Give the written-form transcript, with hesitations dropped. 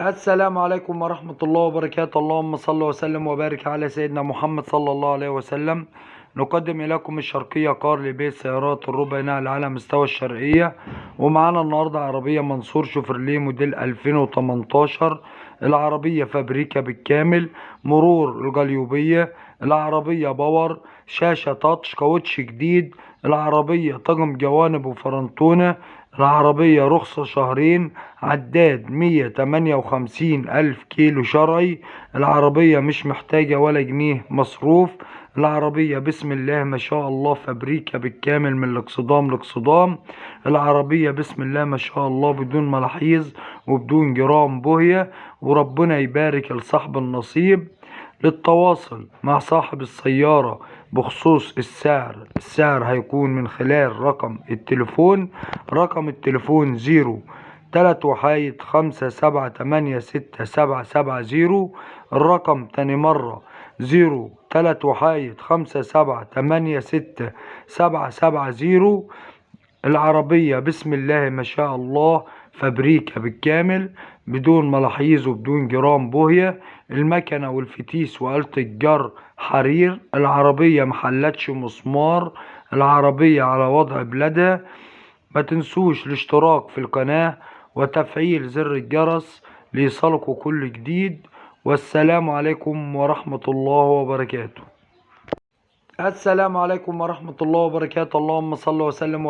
السلام عليكم ورحمة الله وبركاته. اللهم صل وسلم وبارك على سيدنا محمد صلى الله عليه وسلم. نقدم إليكم الشرقية كار لبيع سيارات الربع نقل على مستوى الشرقية. ومعانا النهاردة عربية منصور شوفرليه موديل 2018. العربية فابريكا بالكامل، مرور الجليوبية، العربية باور، شاشة تاتش، كاوتش جديد، العربية طقم جوانب وفرنتونة، العربية رخصة شهرين، عداد 158 ألف كيلو شرعي، العربية مش محتاجة ولا جنيه مصروف، العربية بسم الله ما شاء الله فابريكا بالكامل من الاكسدام لاكسدام، العربية بسم الله ما شاء الله بدون ملاحيظ وبدون جرام بوهية، وربنا يبارك لصاحب النصيب. للتواصل مع صاحب السيارة بخصوص السعر هيكون من خلال رقم التليفون 0 3 1 5 7 8 6 7 7 0. الرقم تاني مرة 0 3 1 5 7 8 6 7 7 0. العربية بسم الله ما شاء الله فابريكا بالكامل بدون ملاحيظ وبدون جرام بوهية، المكنة والفتيس وآلة الجر حرير، العربية محلتش مسمار، العربية على وضع بلادها. ما تنسوش الاشتراك في القناة وتفعيل زر الجرس ليصلكوا كل جديد. والسلام عليكم ورحمة الله وبركاته. السلام عليكم ورحمة الله وبركاته. اللهم صل وسلم وبارك